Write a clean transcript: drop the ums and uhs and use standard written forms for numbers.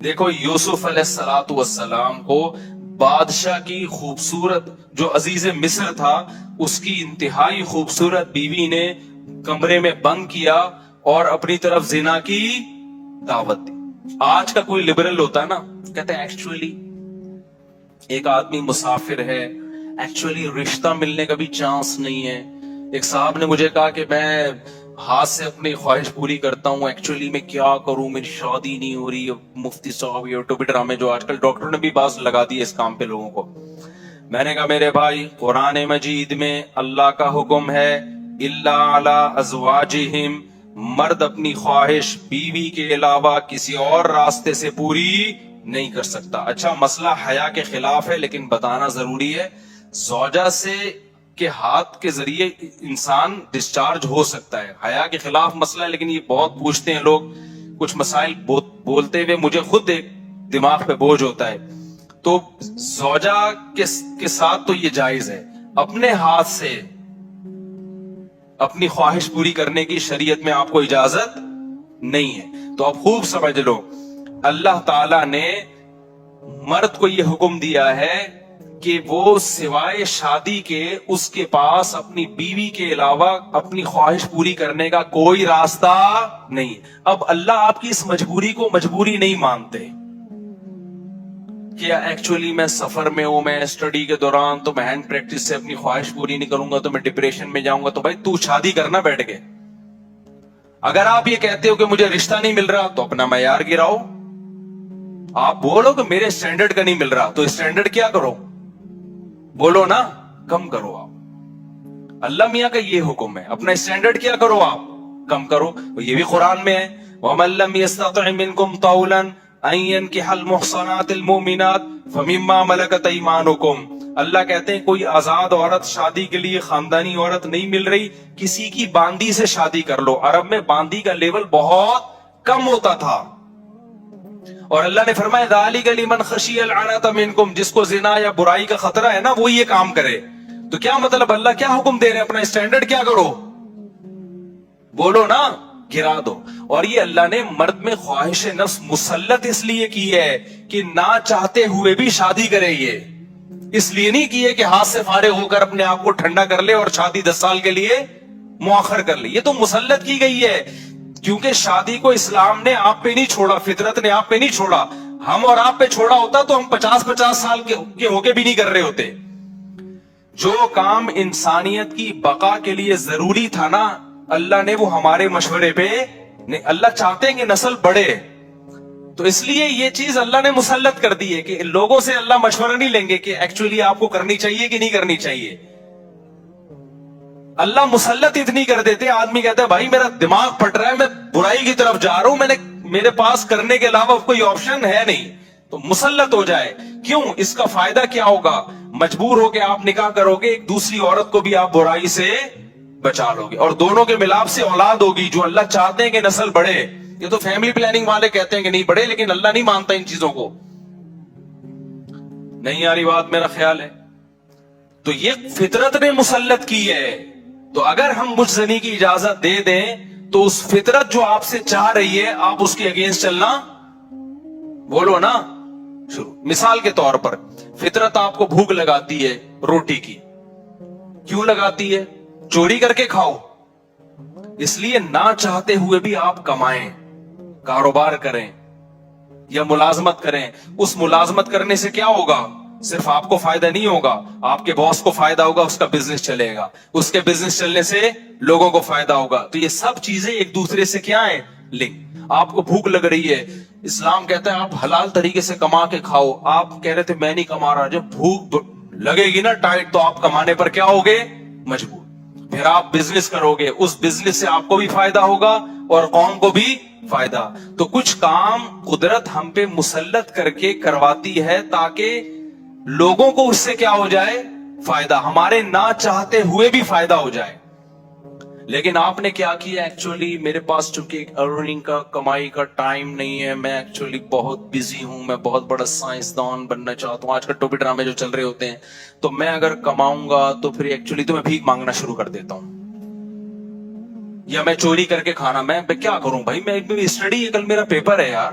دیکھو یوسف علیہ السلاۃ والسلام کو بادشاہ کی خوبصورت جو عزیز مصر تھا اس کی انتہائی خوبصورت بیوی نے کمرے میں بند کیا اور اپنی طرف زنا کی دعوت دی. آج کا کوئی لبرل ہوتا ہے نا, کہتے ہیں ایکچولی ایک آدمی مسافر ہے, ایکچولی رشتہ ملنے کا بھی چانس نہیں ہے. ایک صاحب نے مجھے کہا کہ میں ہاتھ سے اپنی خواہش پوری کرتا ہوں, ایکچولی میں کیا کروں, میری شادی نہیں ہو رہی. مفتی صاحب یہ ٹوپی ڈرامے جو آج کل ڈاکٹر نے بھی باز لگا دی اس کام پہ لوگوں کو. میں نے کہا میرے بھائی قرآن مجید میں اللہ کا حکم ہے الا علی ازواجہم, مرد اپنی خواہش بیوی کے علاوہ کسی اور راستے سے پوری نہیں کر سکتا. اچھا مسئلہ حیا کے خلاف ہے لیکن بتانا ضروری ہے. زوجہ سے کے ہاتھ کے ذریعے انسان ڈسچارج ہو سکتا ہے, حیا کے خلاف مسئلہ ہے لیکن یہ بہت پوچھتے ہیں لوگ, کچھ مسائل بولتے ہوئے مجھے خود ایک دماغ پہ بوجھ ہوتا ہے. تو زوجہ کے ساتھ تو یہ جائز ہے, اپنے ہاتھ سے اپنی خواہش پوری کرنے کی شریعت میں آپ کو اجازت نہیں ہے. تو اب خوب سمجھ لو, اللہ تعالی نے مرد کو یہ حکم دیا ہے کہ وہ سوائے شادی کے اس کے پاس اپنی بیوی کے علاوہ اپنی خواہش پوری کرنے کا کوئی راستہ نہیں. اب اللہ آپ کی اس مجبوری کو مجبوری نہیں مانتے کہ ایکچولی میں سفر میں ہوں, میں اسٹڈی کے دوران تو میں ہینڈ پریکٹس سے اپنی خواہش پوری نہیں کروں گا تو میں ڈپریشن میں جاؤں گا. تو بھائی تو شادی کرنا بیٹھ کے. اگر آپ یہ کہتے ہو کہ مجھے رشتہ نہیں مل رہا تو اپنا معیار گراؤ. آپ بولو کہ میرے اسٹینڈرڈ کا نہیں مل رہا تو اسٹینڈرڈ کیا کرو, بولو نا کم کرو. آپ اللہ میاں کا یہ حکم ہے, اپنا اسٹینڈرڈ کیا کرو, آپ کم کرو. یہ بھی قرآن میں ہے وَمَن لَّمْ يَسْتَطِعْ مِنكُمْ طَوْلًا أَن يَنكِحَ الْمُحْصَنَاتِ الْمُؤْمِنَاتِ فَمِمَّا مَلَكَتْ أَيْمَانُكُمْ. اللہ کہتے ہیں کوئی آزاد عورت شادی کے لیے خاندانی عورت نہیں مل رہی, کسی کی باندی سے شادی کر لو. عرب میں باندی کا لیول بہت کم ہوتا تھا اور اللہ نے فرمایا ذَلِكَ لِمَنْ خَشِيَ الْعَنَتَ مِنْكُمْ, جس کو زنا یا برائی کا خطرہ ہے نا وہ یہ کام کرے. تو کیا مطلب اللہ کیا حکم دے رہے ہیں, اپنا اسٹینڈرڈ کیا کرو, بولو نا گرا دو. اور یہ اللہ نے مرد میں خواہش نفس مسلط اس لیے کی ہے کہ نہ چاہتے ہوئے بھی شادی کرے. یہ اس لیے نہیں کی ہے کہ ہاتھ سے فارغ ہو کر اپنے آپ کو ٹھنڈا کر لے اور شادی 10 سال کے لیے مؤخر کر لے. یہ تو مسلط کی گئی ہے کیونکہ شادی کو اسلام نے آپ پہ نہیں چھوڑا, فطرت نے آپ پہ نہیں چھوڑا. ہم اور آپ پہ چھوڑا ہوتا تو ہم 50 سال کے ہو کے بھی نہیں کر رہے ہوتے. جو کام انسانیت کی بقا کے لیے ضروری تھا نا اللہ نے وہ ہمارے مشورے پہ نہیں. اللہ چاہتے ہیں کہ نسل بڑھے تو اس لیے یہ چیز اللہ نے مسلط کر دی ہے کہ لوگوں سے اللہ مشورہ نہیں لیں گے کہ ایکچولی آپ کو کرنی چاہیے کہ نہیں کرنی چاہیے. اللہ مسلط اتنی کر دیتے, آدمی کہتا ہے بھائی میرا دماغ پھٹ رہا ہے, میں برائی کی طرف جا رہا ہوں, میرے پاس کرنے کے علاوہ کوئی آپشن ہے نہیں, تو مسلط ہو جائے. کیوں, اس کا فائدہ کیا ہوگا, مجبور ہو کے آپ نکاح کرو گے, ایک دوسری عورت کو بھی آپ برائی سے بچا لو گے اور دونوں کے ملاپ سے اولاد ہوگی جو اللہ چاہتے ہیں کہ نسل بڑھے. یہ تو فیملی پلاننگ والے کہتے ہیں کہ نہیں بڑھے, لیکن اللہ نہیں مانتا ان چیزوں کو. نہیں آ رہی بات, میرا خیال ہے. تو یہ فطرت نے مسلط کی ہے. تو اگر ہم مجھ زنی کی اجازت دے دیں تو اس فطرت جو آپ سے چاہ رہی ہے آپ اس کے اگینسٹ چلنا, بولو نا شروع. مثال کے طور پر فطرت آپ کو بھوک لگاتی ہے روٹی کی, کیوں لگاتی ہے, چوری کر کے کھاؤ. اس لیے نہ چاہتے ہوئے بھی آپ کمائیں, کاروبار کریں یا ملازمت کریں. اس ملازمت کرنے سے کیا ہوگا, صرف آپ کو فائدہ نہیں ہوگا, آپ کے باس کو فائدہ ہوگا, اس کا بزنس چلے گا, اس کے بزنس چلنے سے لوگوں کو فائدہ ہوگا. تو یہ سب چیزیں ایک دوسرے سے کیا ہیں, لنک. آپ کو بھوک لگ رہی ہے, اسلام کہتا ہے آپ حلال طریقے سے کما کے کھاؤ. آپ کہہ رہے تھے میں نہیں کما رہا, جب بھوک لگے گی نا ٹائٹ تو آپ کمانے پر کیا ہوگے, مجبور. پھر آپ بزنس کرو گے, اس بزنس سے آپ کو بھی فائدہ ہوگا اور قوم کو بھی فائدہ. تو کچھ کام قدرت ہم پہ مسلط کر کے کرواتی ہے تاکہ لوگوں کو اس سے کیا ہو جائے, فائدہ, ہمارے نہ چاہتے ہوئے بھی فائدہ ہو جائے. لیکن آپ نے کیا کیا, ایکچولی میرے پاس چونکہ ارننگ کا کمائی کا ٹائم نہیں ہے, میں ایکچولی بہت بزی ہوں, میں بہت بڑا سائنسدان بننا چاہتا ہوں. آج کل ٹوپی ڈرامے جو چل رہے ہوتے ہیں, تو میں اگر کماؤں گا تو پھر ایکچولی تو میں بھیک مانگنا شروع کر دیتا ہوں یا میں چوری کر کے کھانا. میں کیا کروں بھائی, میں اسٹڈی ہے, کل میرا پیپر ہے یار,